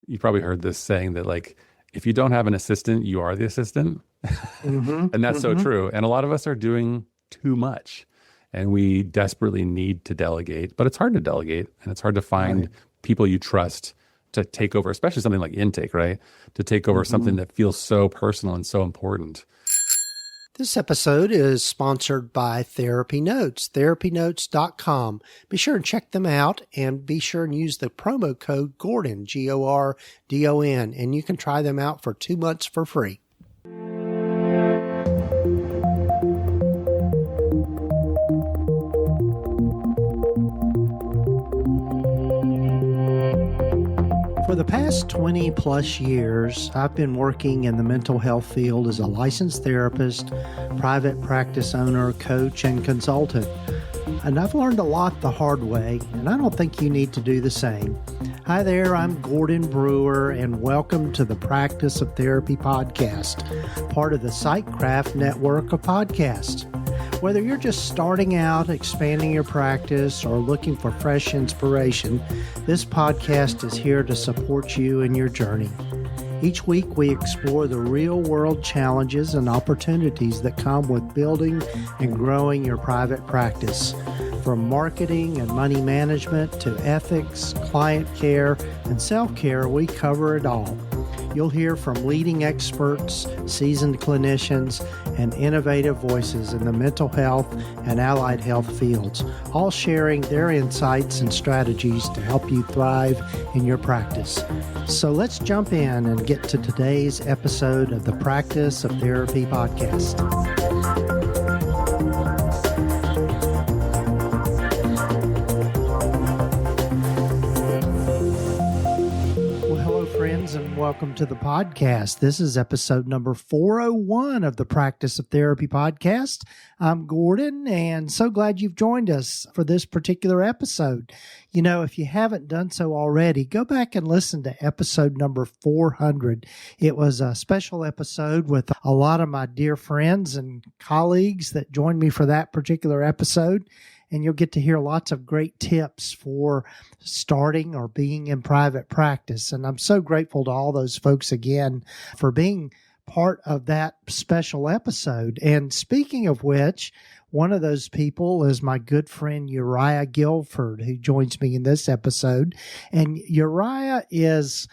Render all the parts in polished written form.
You probably heard this saying that like, if you don't have an assistant, you are the assistant. And that's so true. And a lot of us are doing too much and we desperately need to delegate, but it's hard to delegate and it's hard to find people you trust to take over, especially something like intake, right? To take over something that feels so personal and so important. This episode is sponsored by TherapyNotes, therapynotes.com. Be sure and check them out and be sure and use the promo code Gordon, Gordon, and you can try them out for 2 months for free. For the past 20 plus years, I've been working in the mental health field as a licensed therapist, private practice owner, coach, and consultant. And I've learned a lot the hard way, and I don't think you need to do the same. Hi there, I'm Gordon Brewer, and welcome to the Practice of Therapy podcast, part of the Psychcraft network of podcasts. Whether you're just starting out, expanding your practice, or looking for fresh inspiration, this podcast is here to support you in your journey. Each week, we explore the real-world challenges and opportunities that come with building and growing your private practice. From marketing and money management to ethics, client care, and self-care, we cover it all. You'll hear from leading experts, seasoned clinicians, and innovative voices in the mental health and allied health fields, all sharing their insights and strategies to help you thrive in your practice. So let's jump in and get to today's episode of the Practice of Therapy podcast. And welcome to the podcast. This is episode number 401 of the Practice of Therapy podcast. I'm Gordon, and so glad you've joined us for this particular episode. You know, if you haven't done so already, go back and listen to episode number 400. It was a special episode with a lot of my dear friends and colleagues that joined me for that particular episode. And you'll get to hear lots of great tips for starting or being in private practice. And I'm so grateful to all those folks again for being part of that special episode. And speaking of which, one of those people is my good friend Uriah Guilford, who joins me in this episode. And Uriah is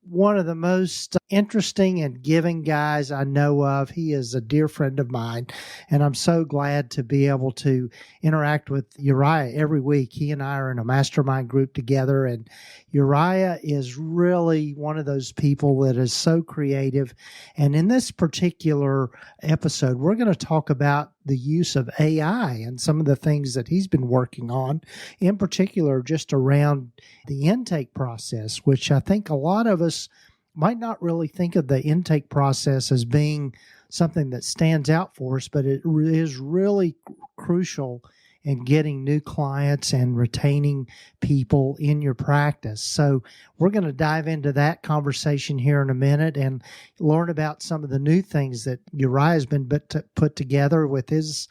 one of the most interesting and giving guys I know of. He is a dear friend of mine, and I'm so glad to be able to interact with Uriah every week. He and I are in a mastermind group together, and Uriah is really one of those people that is so creative. And in this particular episode, we're going to talk about the use of AI and some of the things that he's been working on, in particular just around the intake process, which I think a lot of us might not really think of the intake process as being something that stands out for us, but it is really crucial in getting new clients and retaining people in your practice. So we're going to dive into that conversation here in a minute and learn about some of the new things that Uriah has been put together with his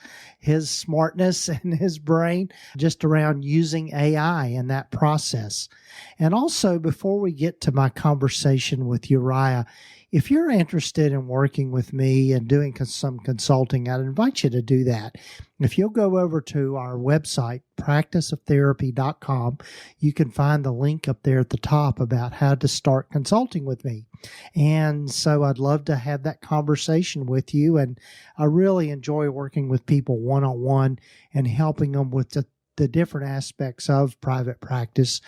smartness and his brain just around using AI in that process. And also, before we get to my conversation with Uriah, if you're interested in working with me and doing some consulting, I'd invite you to do that. If you'll go over to our website, practiceoftherapy.com, you can find the link up there at the top about how to start consulting with me. And so I'd love to have that conversation with you. And I really enjoy working with people one-on-one and helping them with the different aspects of private practice.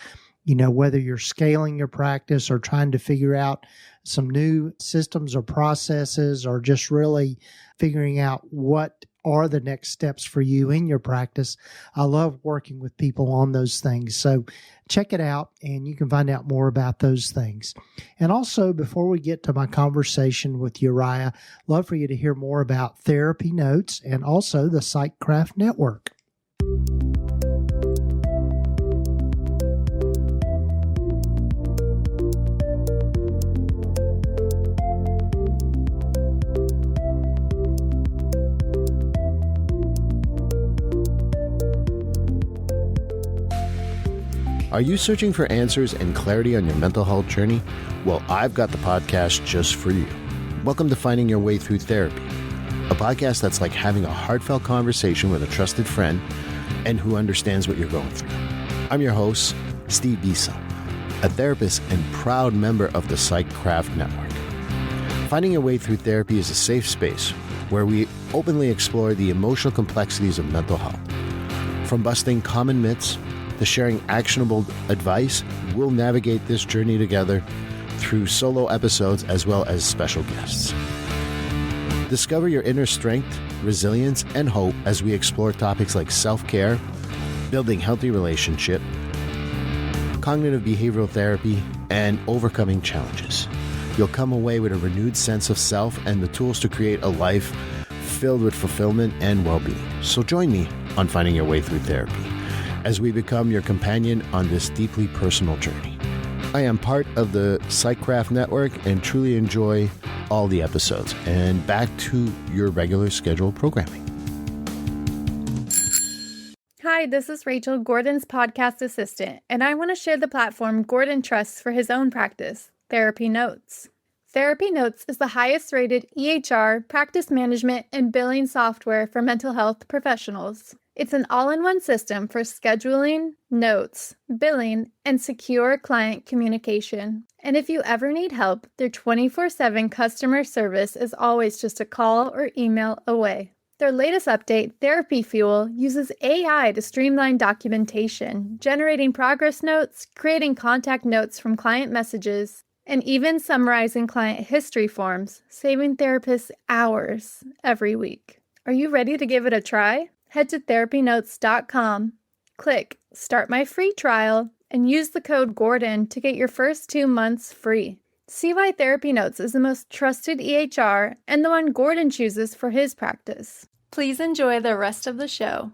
You know, whether you're scaling your practice or trying to figure out some new systems or processes, or just really figuring out what are the next steps for you in your practice. I love working with people on those things. So check it out and you can find out more about those things. And also, before we get to my conversation with Uriah, love for you to hear more about TherapyNotes and also the Psychcraft network. Are you searching for answers and clarity on your mental health journey? Well, I've got the podcast just for you. Welcome to Finding Your Way Through Therapy, a podcast that's like having a heartfelt conversation with a trusted friend and who understands what you're going through. I'm your host, Steve Bisa, a therapist and proud member of the PsychCraft Network. Finding Your Way Through Therapy is a safe space where we openly explore the emotional complexities of mental health. From busting common myths to sharing actionable advice, we'll navigate this journey together through solo episodes as well as special guests. Discover your inner strength, resilience, and hope as we explore topics like self-care, building healthy relationships, cognitive behavioral therapy, and overcoming challenges. You'll come away with a renewed sense of self and the tools to create a life filled with fulfillment and well-being. So join me on Finding Your Way Through Therapy as we become your companion on this deeply personal journey. I am part of the PsychCraft Network and truly enjoy all the episodes. And back to your regular scheduled programming. Hi, this is Rachel, Gordon's podcast assistant, and I want to share the platform Gordon trusts for his own practice, TherapyNotes. TherapyNotes is the highest rated EHR, practice management, and billing software for mental health professionals. It's an all-in-one system for scheduling, notes, billing, and secure client communication. And if you ever need help, their 24/7 customer service is always just a call or email away. Their latest update, Therapy Fuel, uses AI to streamline documentation, generating progress notes, creating contact notes from client messages, and even summarizing client history forms, saving therapists hours every week. Are you ready to give it a try? Head to therapynotes.com, click Start My Free Trial, and use the code GORDON to get your first 2 months free. See why TherapyNotes is the most trusted EHR and the one Gordon chooses for his practice. Please enjoy the rest of the show.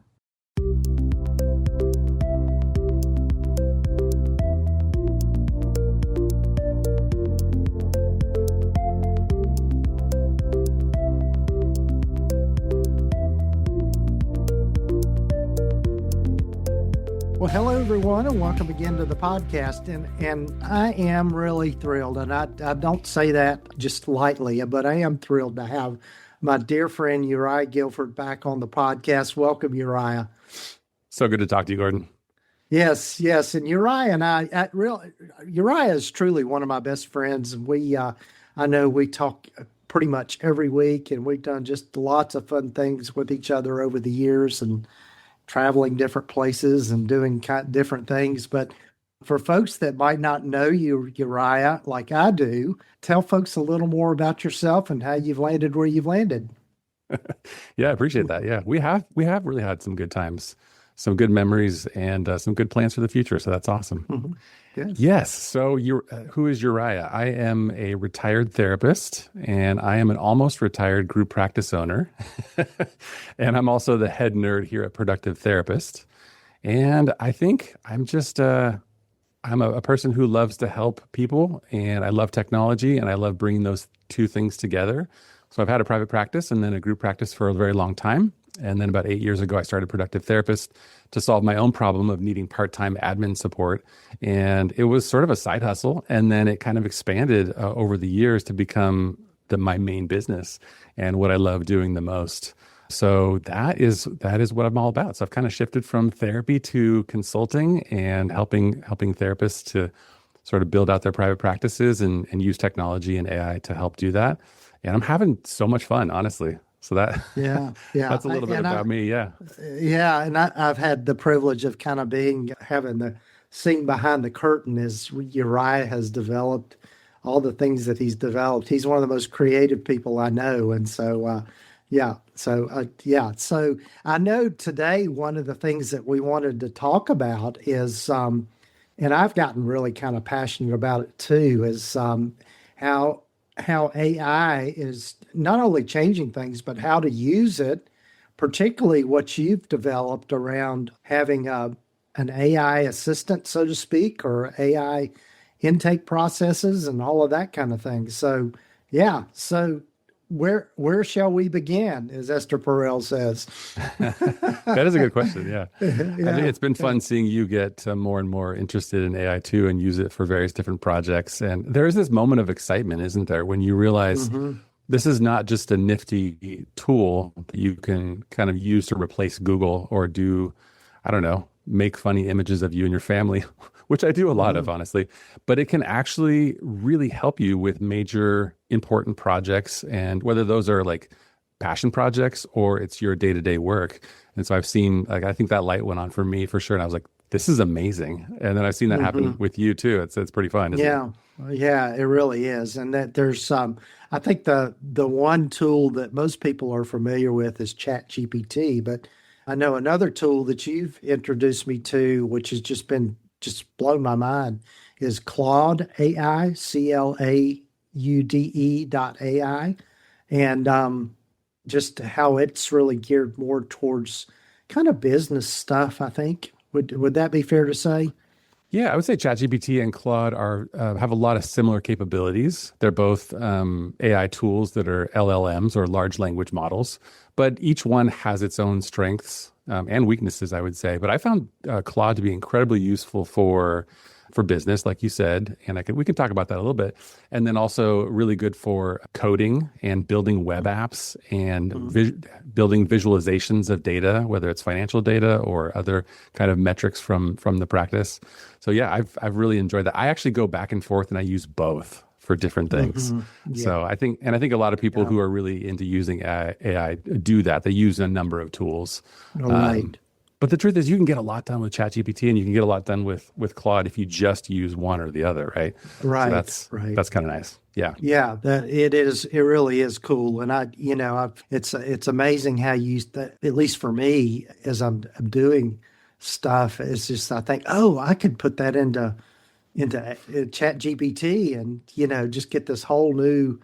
Well, hello, everyone, and welcome again to the podcast. And I am really thrilled, and I don't say that just lightly, but I am thrilled to have my dear friend Uriah Guilford back on the podcast. Welcome, Uriah. So good to talk to you, Gordon. Yes. And Uriah and Uriah is truly one of my best friends. And I know we talk pretty much every week, and we've done just lots of fun things with each other over the years and traveling different places and doing different things. But for folks that might not know you, Uriah, like I do, tell folks a little more about yourself and how you've landed where you've landed. Yeah, I appreciate that. Yeah, we have really had some good times, some good memories, and some good plans for the future. So that's awesome. Mm-hmm. Yes. So who is Uriah? I am a retired therapist, and I am an almost retired group practice owner. And I'm also the head nerd here at Productive Therapist. And I think I'm just, I'm a person who loves to help people, and I love technology, and I love bringing those two things together. So I've had a private practice and then a group practice for a very long time. And then about 8 years ago, I started Productive Therapist to solve my own problem of needing part-time admin support. And it was sort of a side hustle. And then it kind of expanded over the years to become my main business and what I love doing the most. So that is what I'm all about. So I've kind of shifted from therapy to consulting and helping therapists to sort of build out their private practices and use technology and AI to help do that. And I'm having so much fun, honestly. So that that's a little bit about me. Yeah. And I've had the privilege of kind of having the seeing behind the curtain as Uriah has developed all the things that he's developed. He's one of the most creative people I know. And so, So I know today one of the things that we wanted to talk about is, and I've gotten really kind of passionate about it too, is how AI is not only changing things, but how to use it, particularly what you've developed around having an AI assistant, so to speak, or AI intake processes and all of that kind of thing. So, yeah. So where shall we begin, as Esther Perel says? That is a good question. Yeah. I Yeah. think it's been fun seeing you get more and more interested in AI too and use it for various different projects. And there is this moment of excitement, isn't there, when you realize this is not just a nifty tool that you can kind of use to replace Google or do, I don't know, make funny images of you and your family, which I do a lot of, honestly, but it can actually really help you with major important projects, and whether those are like passion projects or it's your day-to-day work. And so I've seen, like, I think that light went on for me for sure. And I was like, this is amazing. And then I've seen that happen with you too. It's pretty fun, isn't it? Yeah, it really is. And that there's I think the one tool that most people are familiar with is ChatGPT, but I know another tool that you've introduced me to, which has just blown my mind, is Claude AI, CLAUDE.ai. And just how it's really geared more towards kind of business stuff, I think. Would that be fair to say? Yeah, I would say ChatGPT and Claude have a lot of similar capabilities. They're both AI tools that are LLMs or large language models, but each one has its own strengths and weaknesses, I would say. But I found Claude to be incredibly useful for business, like you said, and we can talk about that a little bit. And then also really good for coding and building web apps and building visualizations of data, whether it's financial data or other kind of metrics from the practice. So yeah, I've really enjoyed that. I actually go back and forth and I use both for different things. Yeah. So I think a lot of people who are really into using AI do that. They use a number of tools. Right. But the truth is, you can get a lot done with ChatGPT, and you can get a lot done with Claude if you just use one or the other, right? Right. So that's kind of nice. Yeah. Yeah, it is. It really is cool, and it's amazing how you, at least for me, as I'm doing stuff, it's just I think, oh, I could put that into ChatGPT, and just get this whole new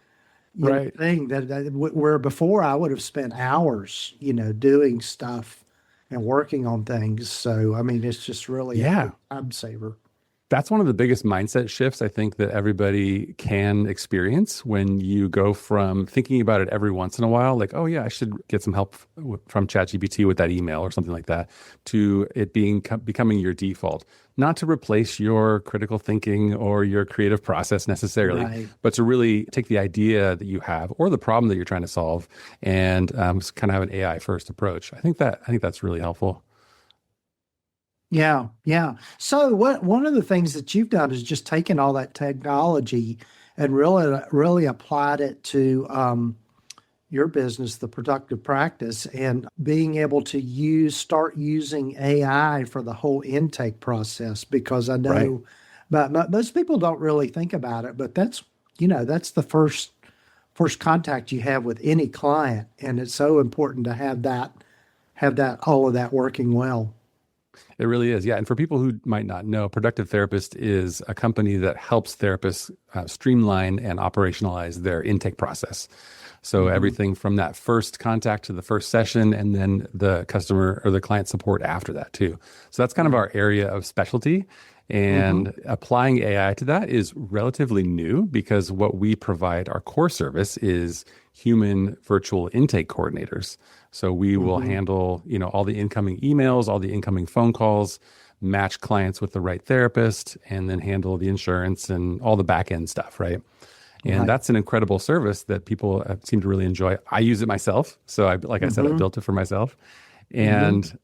thing where before I would have spent hours, doing stuff and working on things. So, I mean, it's just really a time saver. That's one of the biggest mindset shifts I think that everybody can experience when you go from thinking about it every once in a while, like, oh yeah, I should get some help from ChatGPT with that email or something like that, to it becoming your default. Not to replace your critical thinking or your creative process necessarily, but to really take the idea that you have or the problem that you're trying to solve and kind of have an AI first approach. I think that's really helpful. Yeah. So one of the things that you've done is just taken all that technology and really applied it to your business, the productive practice, and being able to start using AI for the whole intake process, because I know but most people don't really think about it, but that's the first contact you have with any client, and it's so important to have all of that working well. It really is. Yeah. And for people who might not know, Productive Therapist is a company that helps therapists streamline and operationalize their intake process. So everything from that first contact to the first session, and then the customer or the client support after that too. So that's kind of our area of specialty. And applying AI to that is relatively new, because what we provide, our core service, is human virtual intake coordinators. So we will handle, all the incoming emails, all the incoming phone calls, match clients with the right therapist, and then handle the insurance and all the back end stuff, right? And that's an incredible service that people seem to really enjoy. I use it myself. So I said, I built it for myself. And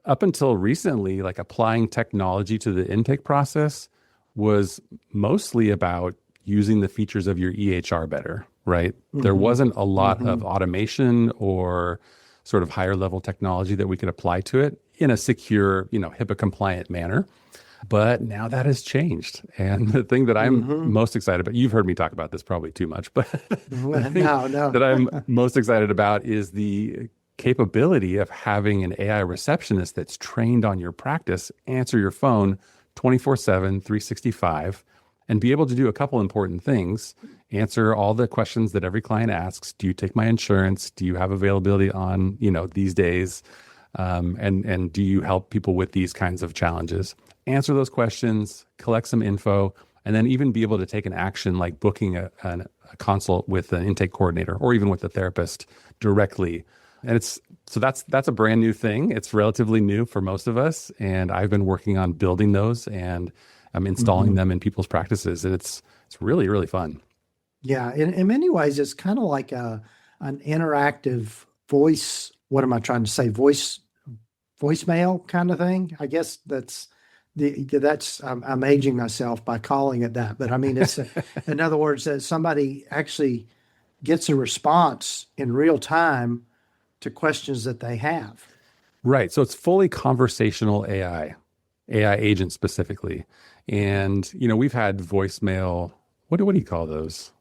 up until recently, like, applying technology to the intake process was mostly about using the features of your EHR better, right? There wasn't a lot of automation or sort of higher level technology that we could apply to it in a secure, HIPAA compliant manner. But now that has changed. And the thing that I'm most excited about, you've heard me talk about this probably too much, but the thing that I'm most excited about is the capability of having an AI receptionist that's trained on your practice answer your phone 24/7, 365, and be able to do a couple important things. Answer all the questions that every client asks. Do you take my insurance? Do you have availability on, these days? And do you help people with these kinds of challenges? Answer those questions, collect some info, and then even be able to take an action like booking a consult with an intake coordinator or even with a therapist directly. And that's a brand new thing. It's relatively new for most of us. And I've been working on building those and installing them in people's practices. And it's really, really fun. Yeah. In many ways, it's kind of like an interactive voice. What am I trying to say? Voicemail kind of thing. I guess I'm aging myself by calling it that. But I mean, it's in other words, that somebody actually gets a response in real time to questions that they have. Right. So it's fully conversational AI agent specifically. And, we've had voicemail, what do you call those?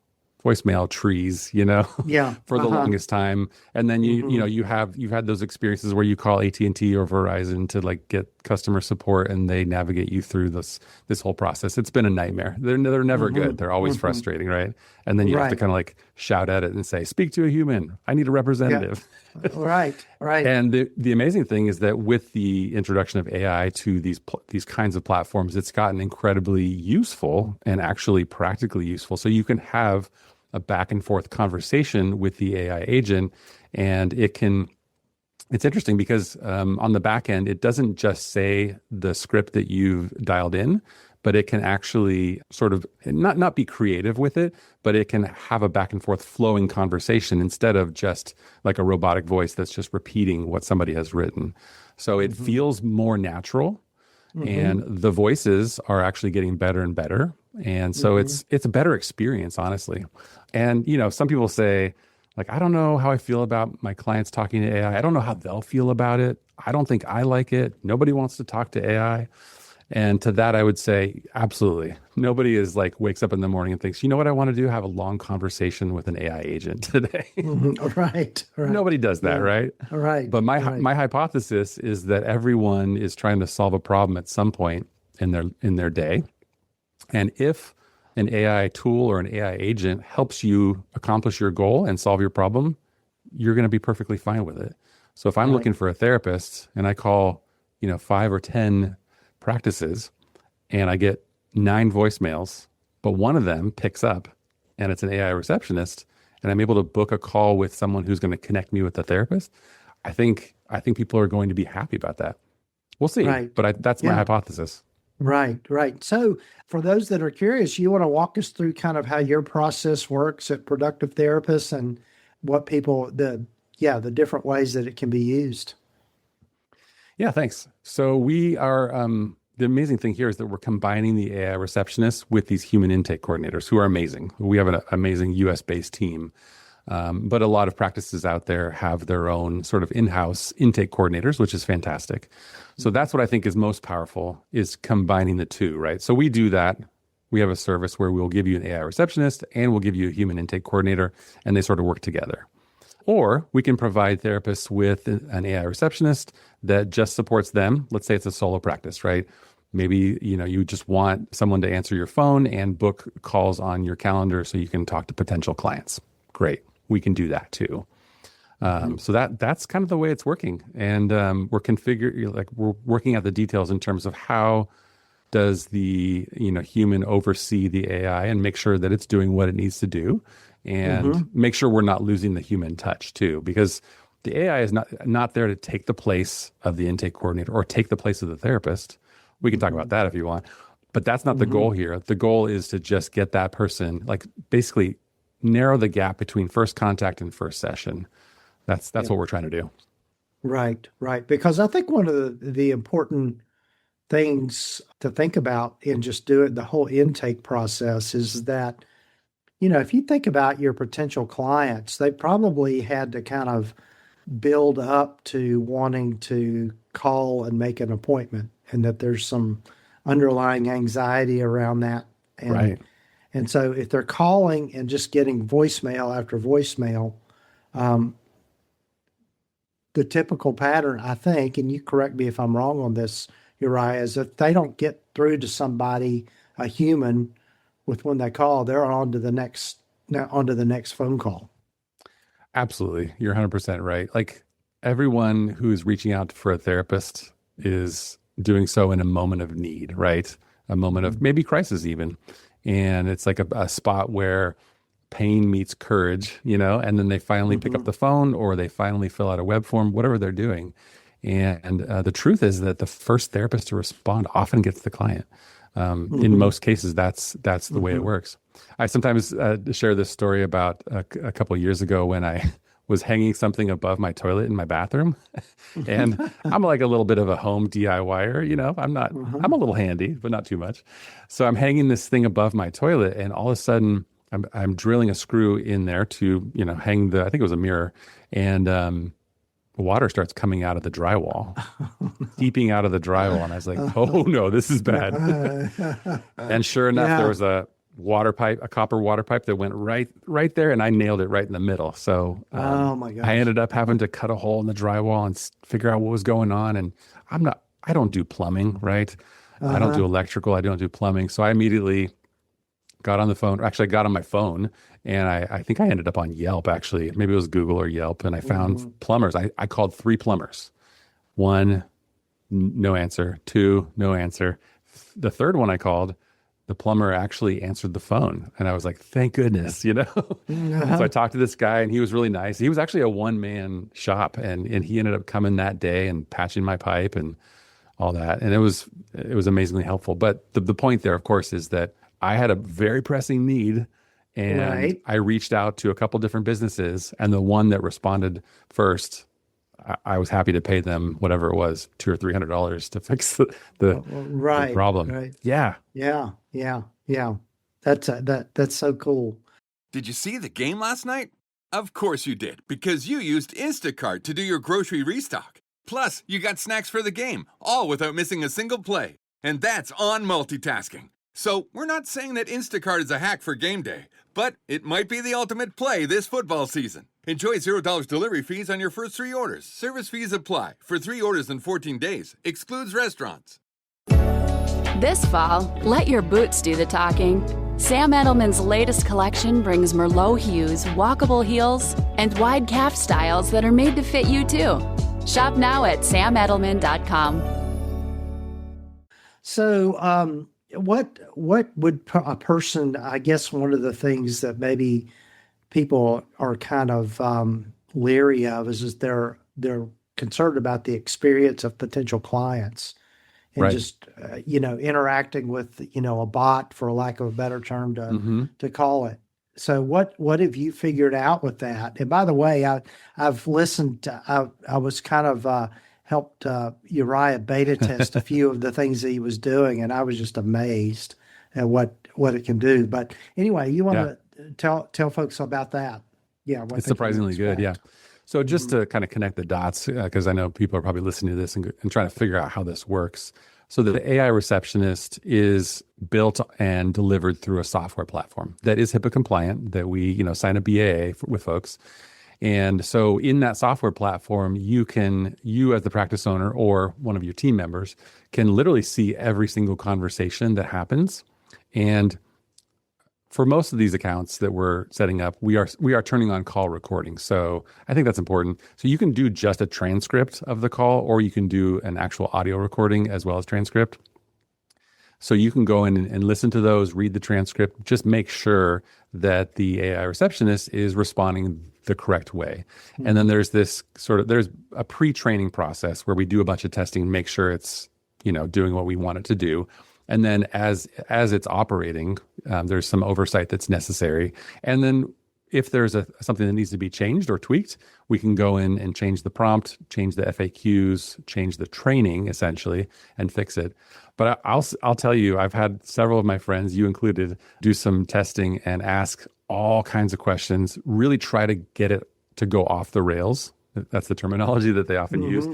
Voicemail trees, Yeah. for the longest time. And then you've had those experiences where you call AT&T or Verizon to like get customer support and they navigate you through this whole process. It's been a nightmare. They're never good. They're always frustrating, right? And then you have to kind of like shout at it and say, speak to a human. I need a representative. Yeah. Right. And the amazing thing is that with the introduction of AI to these kinds of platforms, it's gotten incredibly useful and actually practically useful. So you can have a back and forth conversation with the AI agent, and it's interesting because on the back end, it doesn't just say the script that you've dialed in, but it can actually sort of not be creative with it, but it can have a back and forth flowing conversation instead of just like a robotic voice that's just repeating what somebody has written. So it feels more natural, and the voices are actually getting better and better. And so it's a better experience, honestly. And, some people say, like, I don't know how I feel about my clients talking to AI. I don't know how they'll feel about it. I don't think I like it. Nobody wants to talk to AI. And to that, I would say, absolutely. Nobody is like wakes up in the morning and thinks, you know what I want to do? Have a long conversation with an AI agent today. Right. Nobody does that, right? Right. But my hypothesis is that everyone is trying to solve a problem at some point in their day. And if an AI tool or an AI agent helps you accomplish your goal and solve your problem, you're going to be perfectly fine with it. So if I'm looking for a therapist and I call, 5 or 10 practices and I get 9 voicemails, but one of them picks up and it's an AI receptionist and I'm able to book a call with someone who's going to connect me with the therapist, I think people are going to be happy about that. We'll see. Right. But that's my hypothesis. Right. So for those that are curious, you want to walk us through kind of how your process works at Productive Therapists and what the different ways that it can be used. Yeah, thanks. So we are, the amazing thing here is that we're combining the AI receptionists with these human intake coordinators who are amazing. We have an amazing US-based team. But a lot of practices out there have their own sort of in-house intake coordinators, which is fantastic. So that's what I think is most powerful, is combining the two, right? So we do that. We have a service where we'll give you an AI receptionist and we'll give you a human intake coordinator, and they sort of work together. Or we can provide therapists with an AI receptionist that just supports them. Let's say it's a solo practice, right? Maybe, you just want someone to answer your phone and book calls on your calendar so you can talk to potential clients. Great. We can do that too. So that's kind of the way it's working. And we're working out the details in terms of how does the human oversee the AI and make sure that it's doing what it needs to do, and make sure we're not losing the human touch too, because the AI is not there to take the place of the intake coordinator or take the place of the therapist. We can talk about that if you want, but that's not the goal here. The goal is to just get that person, like basically narrow the gap between first contact and first session. That's what we're trying to do. Right. Because I think one of the important things to think about in just doing the whole intake process is that, if you think about your potential clients, they probably had to kind of build up to wanting to call and make an appointment, and that there's some underlying anxiety around that. And so if they're calling and just getting voicemail after voicemail, the typical pattern, I think, and you correct me if I'm wrong on this, Uriah, is if they don't get through to somebody, a human, with when they call, they're on to the next phone call. Absolutely. You're 100% right. Like, everyone who's reaching out for a therapist is doing so in a moment of need, right? A moment of maybe crisis even. And it's like a spot where pain meets courage, and then they finally pick up the phone or they finally fill out a web form, whatever they're doing. And the truth is that the first therapist to respond often gets the client. In most cases, that's the way it works. I sometimes share this story about a couple of years ago when I was hanging something above my toilet in my bathroom. And I'm like a little bit of a home DIYer, I'm a little handy, but not too much. So I'm hanging this thing above my toilet, and all of a sudden I'm drilling a screw in there to, hang I think it was a mirror, and water starts coming out of the drywall, seeping out of the drywall. And I was like, oh no, this is bad. And sure enough, there was a copper water pipe that went right there, and I nailed it right in the middle. So oh my gosh. I ended up having to cut a hole in the drywall and figure out what was going on. And I don't do plumbing, right? I don't do electrical. I don't do plumbing. So I immediately got on the phone. Actually, I got on my phone, and I think I ended up on Yelp, actually. Maybe it was Google or Yelp, and I found plumbers. I called 3 plumbers. 1, no answer. 2, no answer. The third one I called, the plumber actually answered the phone, and I was like, thank goodness, So I talked to this guy, and he was really nice. He was actually a one-man shop, and he ended up coming that day and patching my pipe and all that, and it was amazingly helpful. But the point there, of course, is that I had a very pressing need, and I reached out to a couple different businesses, and the one that responded first, I was happy to pay them whatever it was, $200 or $300 to fix the problem. Right. Yeah. That's so cool. Did you see the game last night? Of course you did, because you used Instacart to do your grocery restock. Plus, you got snacks for the game, all without missing a single play. And that's on multitasking. So, we're not saying that Instacart is a hack for game day, but it might be the ultimate play this football season. Enjoy $0 delivery fees on your first 3 orders. Service fees apply. For 3 orders in 14 days. Excludes restaurants. This fall, let your boots do the talking. Sam Edelman's latest collection brings Merlot hues, walkable heels, and wide calf styles that are made to fit you too. Shop now at samedelman.com. So, what would a person, I guess one of the things that maybe people are kind of leery of is they're concerned about the experience of potential clients and just, interacting with, a bot, for lack of a better term to call it. So what have you figured out with that? And by the way, I've listened to, I was kind of, helped Uriah beta test a few of the things that he was doing, and I was just amazed at what it can do. But anyway, you want to tell folks about that? Yeah, it's surprisingly good. Yeah. So just to kind of connect the dots, because I know people are probably listening to this and trying to figure out how this works. So the AI receptionist is built and delivered through a software platform that is HIPAA compliant, that we sign a BAA with folks. And so in that software platform, you as the practice owner or one of your team members can literally see every single conversation that happens. And for most of these accounts that we're setting up, we are turning on call recording. So I think that's important. So you can do just a transcript of the call, or you can do an actual audio recording as well as transcript. So you can go in and listen to those, read the transcript, just make sure that the AI receptionist is responding the correct way. Mm-hmm. And then there's there's a pre-training process where we do a bunch of testing, make sure it's, doing what we want it to do. And then as it's operating, there's some oversight that's necessary. And then if there's something that needs to be changed or tweaked, we can go in and change the prompt, change the FAQs, change the training essentially, and fix it. But I'll tell you, I've had several of my friends, you included, do some testing and ask all kinds of questions, really try to get it to go off the rails. That's the terminology that they often use,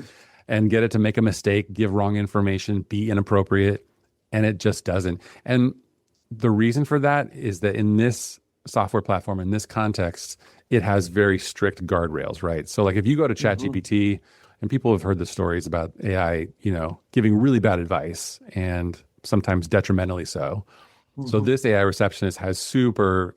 and get it to make a mistake, give wrong information, be inappropriate, and it just doesn't. And the reason for that is that in this software platform, in this context, it has very strict guardrails, right? So like if you go to ChatGPT, and people have heard the stories about AI, giving really bad advice and sometimes detrimentally so. So this AI receptionist has super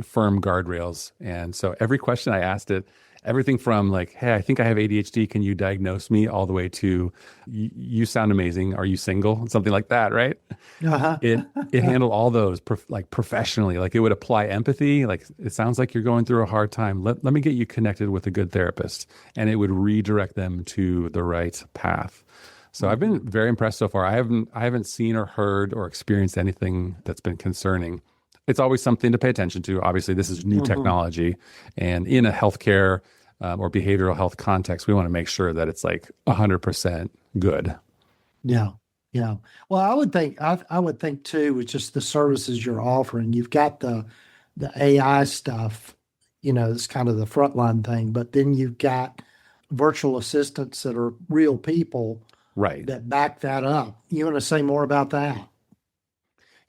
firm guardrails. And so every question I asked it, everything from like, hey, I think I have ADHD. Can you diagnose me? All the way to you sound amazing. Are you single? Something like that, right? Uh-huh. It handled all those like professionally. Like it would apply empathy. Like it sounds like you're going through a hard time. Let me get you connected with a good therapist, and it would redirect them to the right path. So I've been very impressed so far. I haven't seen or heard or experienced anything that's been concerning. It's always something to pay attention to. Obviously, this is new technology, and in a healthcare or behavioral health context, we want to make sure that it's like 100% good. Yeah. Yeah. Well, I would think too, with just the services you're offering, you've got the AI stuff, it's kind of the frontline thing, but then you've got virtual assistants that are real people, right, that back that up. You want to say more about that?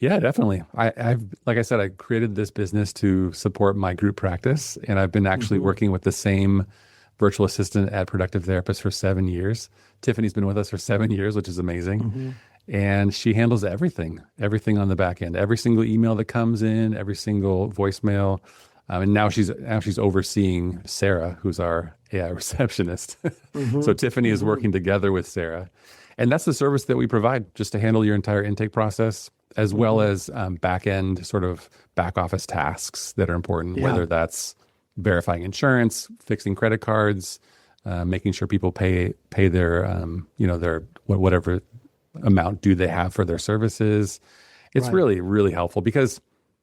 Yeah, definitely. I've, like I said, I created this business to support my group practice, and I've been actually working with the same virtual assistant at Productive Therapist for 7 years. Tiffany's been with us for 7 years, which is amazing. And she handles everything on the back end, every single email that comes in, every single voicemail. And now she's overseeing Sarah, who's our AI receptionist. So Tiffany is working together with Sarah. And that's the service that we provide, just to handle your entire intake process, as well as back end sort of back office tasks that are important, whether that's verifying insurance, fixing credit cards, making sure people pay their their whatever amount due they have for their services. It's really, really helpful because,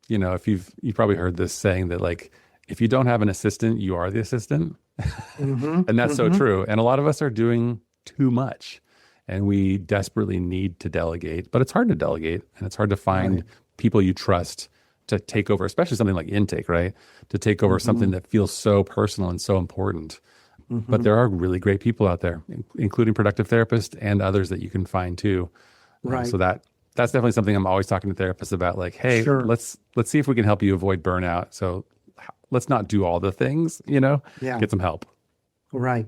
if you've probably heard this saying that like, if you don't have an assistant, you are the assistant. And that's so true. And a lot of us are doing too much, and we desperately need to delegate, but it's hard to delegate, and it's hard to find people you trust to take over, especially something like intake, right? To take over something that feels so personal and so important. But there are really great people out there, including Productive Therapists and others that you can find too. So that's definitely something I'm always talking to therapists about. Like, hey, let's see if we can help you avoid burnout. So let's not do all the things, get some help. Right.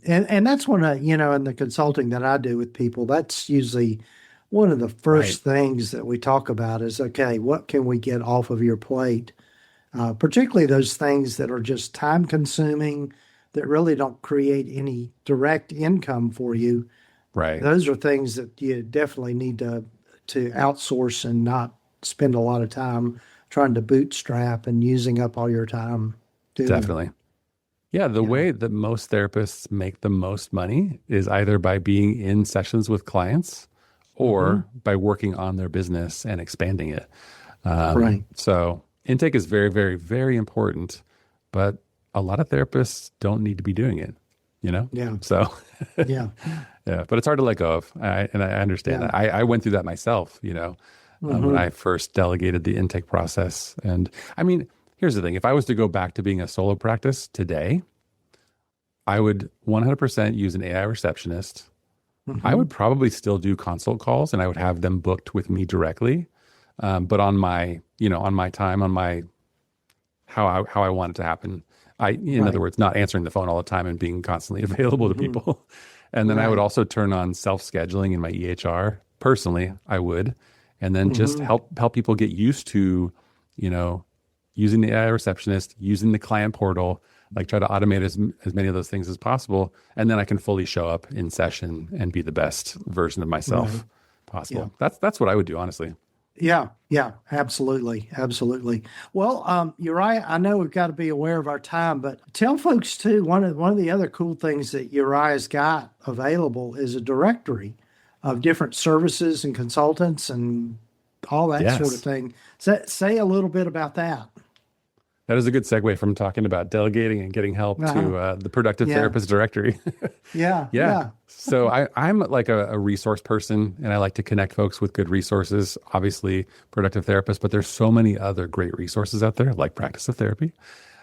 And that's one of, in the consulting that I do with people, that's usually one of the first things that we talk about is, okay, what can we get off of your plate? Particularly those things that are just time consuming, that really don't create any direct income for you. Right. Those are things that you definitely need to outsource and not spend a lot of time trying to bootstrap and using up all your time doing. Definitely. Yeah, the way that most therapists make the most money is either by being in sessions with clients or by working on their business and expanding it. So intake is very, very, very important, but a lot of therapists don't need to be doing it, So, but it's hard to let go of. And I understand that. I went through that myself, when I first delegated the intake process. And I mean, here's the thing. If I was to go back to being a solo practice today, I would 100% use an AI receptionist. I would probably still do consult calls, and I would have them booked with me directly. But on my, on my time, on my, how I want it to happen. In other words, not answering the phone all the time and being constantly available to people. And then I would also turn on self-scheduling in my EHR. Personally, I would. And then just help people get used to, using the AI receptionist, using the client portal, like try to automate as many of those things as possible. And then I can fully show up in session and be the best version of myself possible. That's what I would do, honestly. Yeah, absolutely. Well, Uriah, I know we've got to be aware of our time, but tell folks too, one of the other cool things that Uriah's got available is a directory of different services and consultants and all that sort of thing. Say a little bit about that. That is a good segue from talking about delegating and getting help to the Productive Therapist directory. So I'm like a resource person, and I like to connect folks with good resources, obviously Productive Therapist, but there's so many other great resources out there, like Practice of Therapy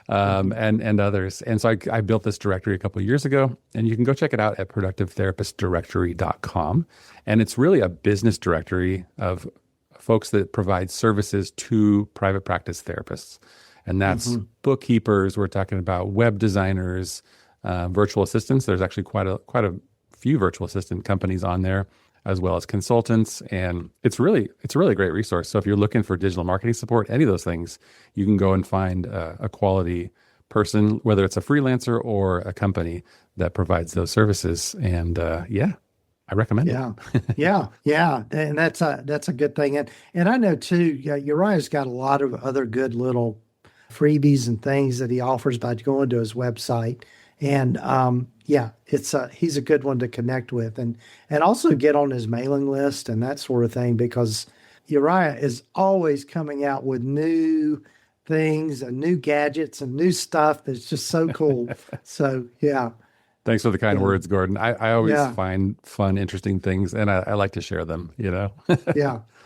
and others. And so I built this directory a couple of years ago, and you can go check it out at productivetherapistdirectory.com. And it's really a business directory of folks that provide services to private practice therapists. And that's bookkeepers. We're talking about web designers, virtual assistants. There's actually quite a few virtual assistant companies on there, as well as consultants. And it's a really great resource. So if you're looking for digital marketing support, any of those things, you can go and find a quality person, whether it's a freelancer or a company that provides those services. And I recommend it. Yeah. And that's a good thing. And I know too, Uriah's got a lot of other good little freebies and things that he offers by going to his website. And he's a good one to connect with and also get on his mailing list and that sort of thing, because Uriah is always coming out with new things and new gadgets and new stuff that's just so cool. So, yeah. Thanks for the kind words, Gordon. I always find fun, interesting things, and I like to share them, Yeah,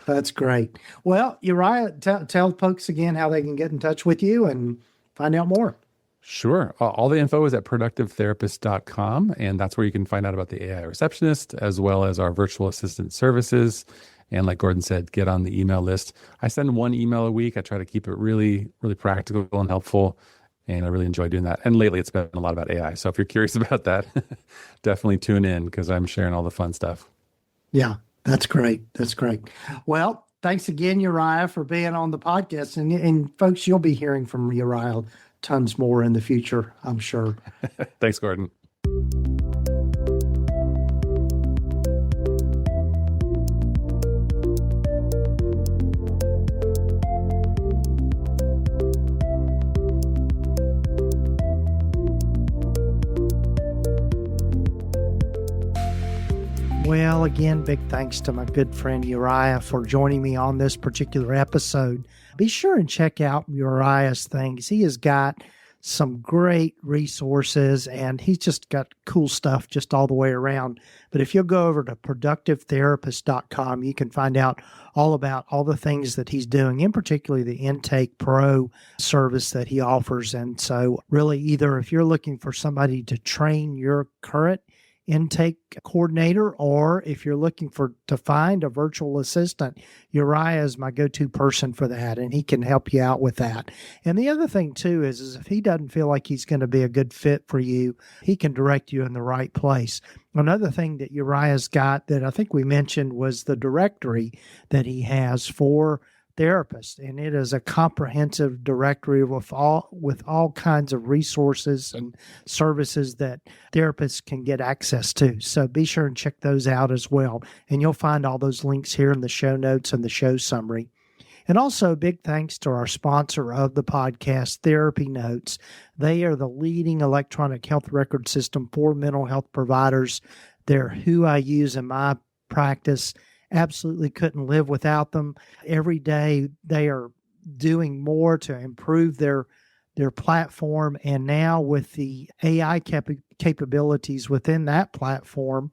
that's great. Well, Uriah, tell folks again how they can get in touch with you and find out more. Sure. All the info is at productivetherapist.com, and that's where you can find out about the AI receptionist as well as our virtual assistant services. And like Gordon said, get on the email list. I send 1 email a week. I try to keep it really, really practical and helpful. And I really enjoy doing that. And lately it's been a lot about AI. So if you're curious about that, definitely tune in because I'm sharing all the fun stuff. Yeah, that's great. That's great. Well, thanks again, Uriah, for being on the podcast. And folks, you'll be hearing from Uriah tons more in the future, I'm sure. Thanks, Gordon. Well, again, big thanks to my good friend Uriah for joining me on this particular episode. Be sure and check out Uriah's things. He has got some great resources and he's just got cool stuff just all the way around. But if you'll go over to productivetherapist.com, you can find out all about all the things that he's doing, in particular the Intake Pro service that he offers. And so really either if you're looking for somebody to train your current intake coordinator, or if you're looking to find a virtual assistant, Uriah is my go-to person for that, and he can help you out with that. And the other thing too is if he doesn't feel like he's going to be a good fit for you, he can direct you in the right place. Another thing that Uriah's got that I think we mentioned was the directory that he has for therapists, and it is a comprehensive directory with all kinds of resources and services that therapists can get access to. So be sure and check those out as well. And you'll find all those links here in the show notes and the show summary. And also big thanks to our sponsor of the podcast, TherapyNotes. They are the leading electronic health record system for mental health providers. They're who I use in my practice. Absolutely couldn't live without them. Every day they are doing more to improve their platform. And now with the AI capabilities within that platform,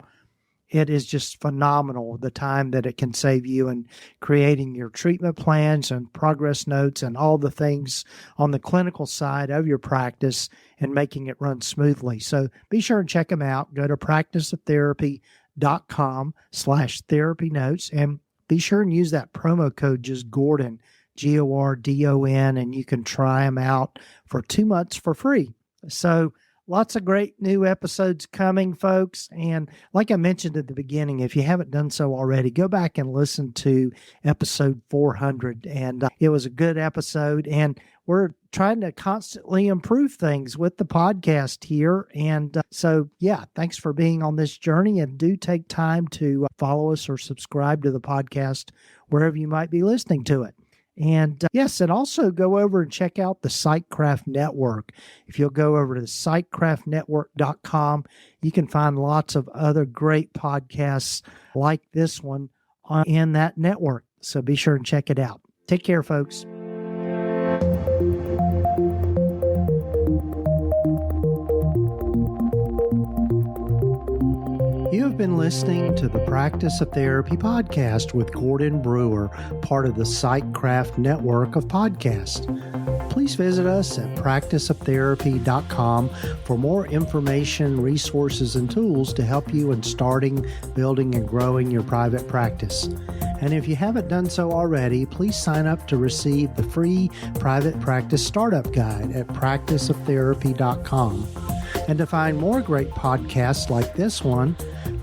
it is just phenomenal the time that it can save you in creating your treatment plans and progress notes and all the things on the clinical side of your practice and making it run smoothly. So be sure and check them out. Go to practiceoftherapy.com/therapynotes and be sure and use that promo code just Gordon, Gordon, and you can try them out for 2 months for free. So lots of great new episodes coming, folks. And like I mentioned at the beginning, if you haven't done so already, go back and listen to episode 400. And it was a good episode. And we're trying to constantly improve things with the podcast here. And thanks for being on this journey. And do take time to follow us or subscribe to the podcast wherever you might be listening to it. And and also go over and check out the Psychcraft Network. If you'll go over to psychcraftnetwork.com, you can find lots of other great podcasts like this one in that network. So be sure and check it out. Take care, folks. You have been listening to the Practice of Therapy podcast with Gordon Brewer, part of the Psychcraft network of podcasts. Please visit us at practiceoftherapy.com for more information, resources, and tools to help you in starting, building, and growing your private practice. And if you haven't done so already, please sign up to receive the free Private Practice Startup Guide at practiceoftherapy.com. And to find more great podcasts like this one,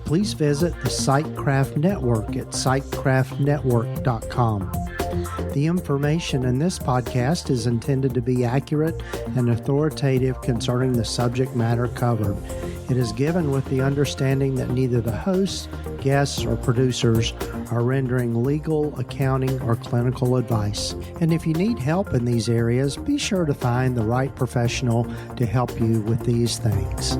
please visit the Psychcraft Network at psychcraftnetwork.com. The information in this podcast is intended to be accurate and authoritative concerning the subject matter covered. It is given with the understanding that neither the hosts, guests, or producers are rendering legal, accounting, or clinical advice. And if you need help in these areas, be sure to find the right professional to help you with these things.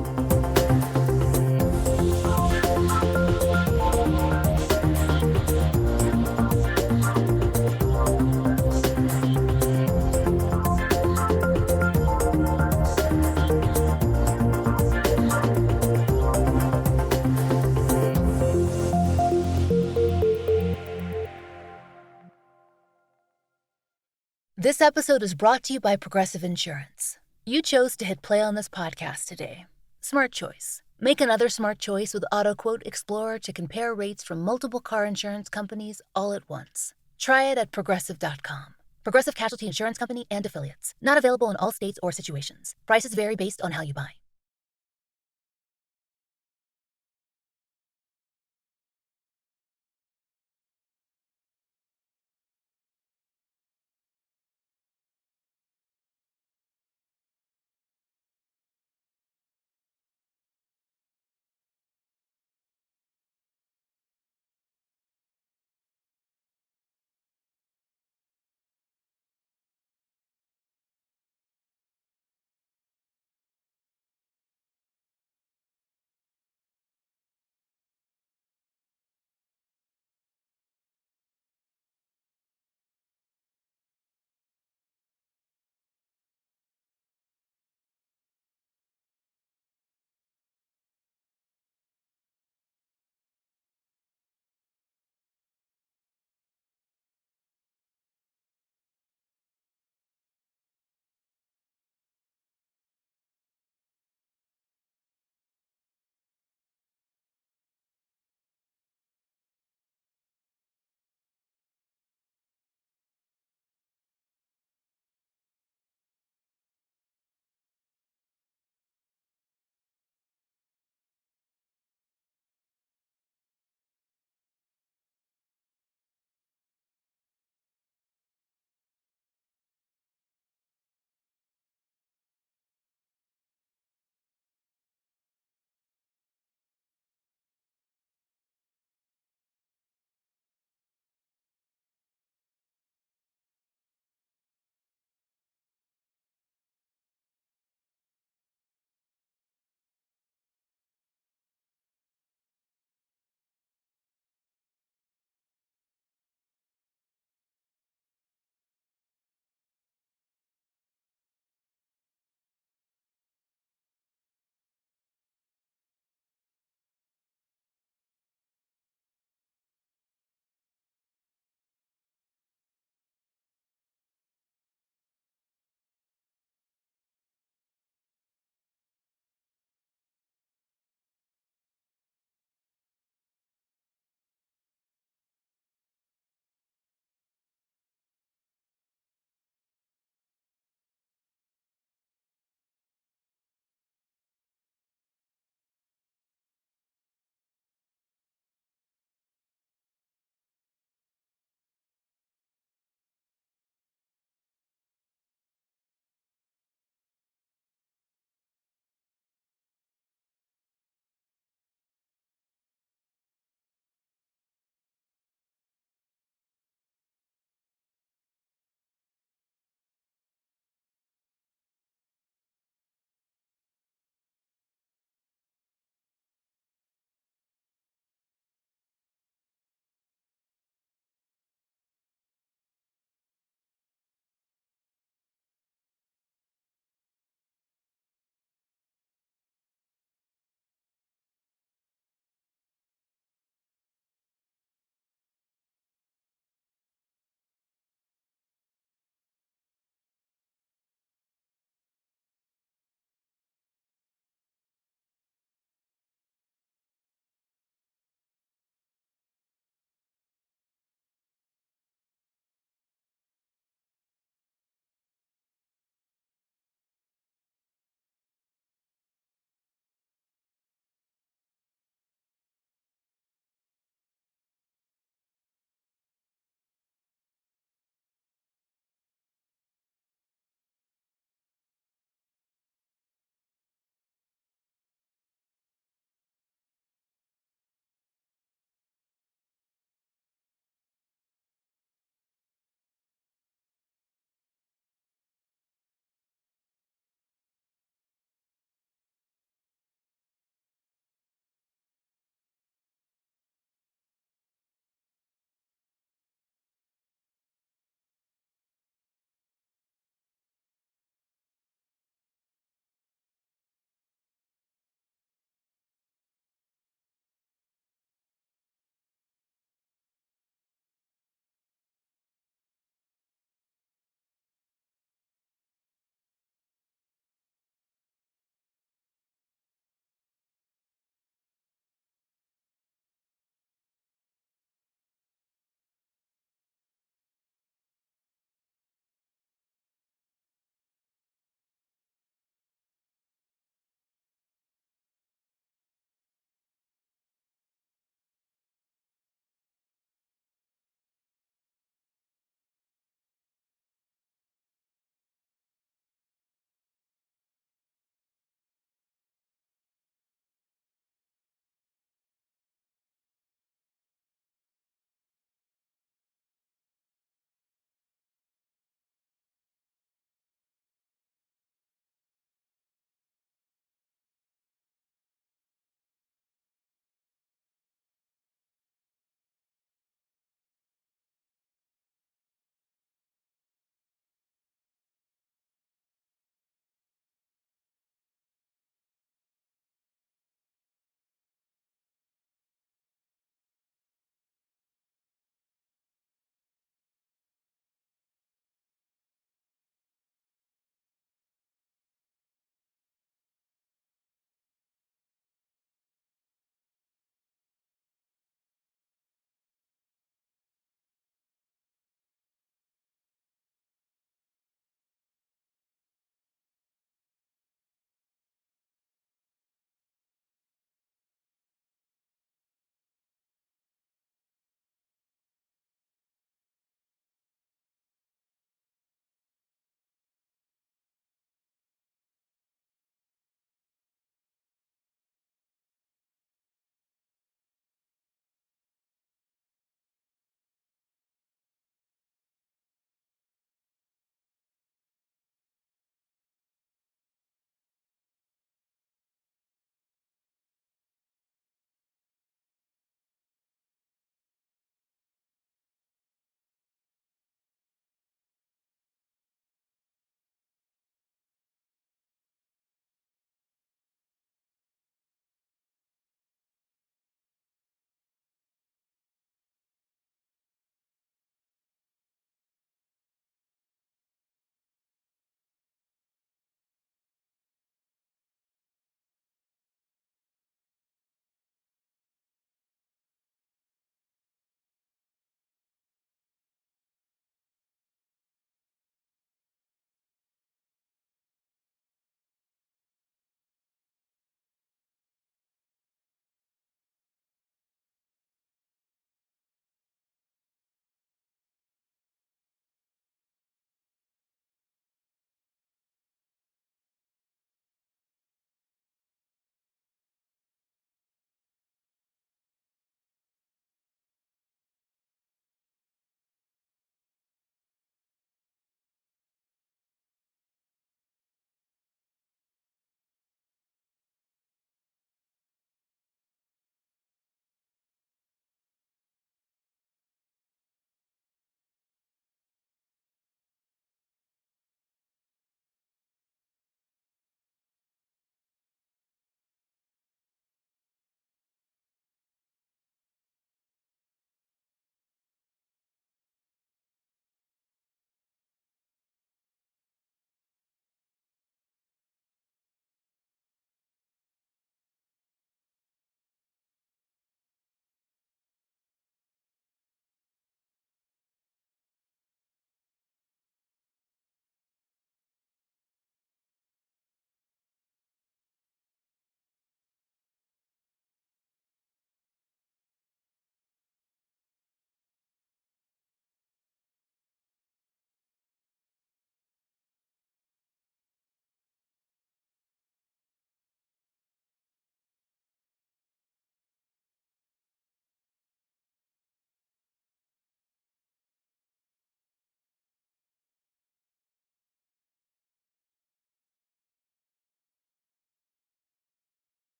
This episode is brought to you by Progressive Insurance. You chose to hit play on this podcast today. Smart choice. Make another smart choice with AutoQuote Explorer to compare rates from multiple car insurance companies all at once. Try it at Progressive.com. Progressive Casualty Insurance Company and Affiliates. Not available in all states or situations. Prices vary based on how you buy.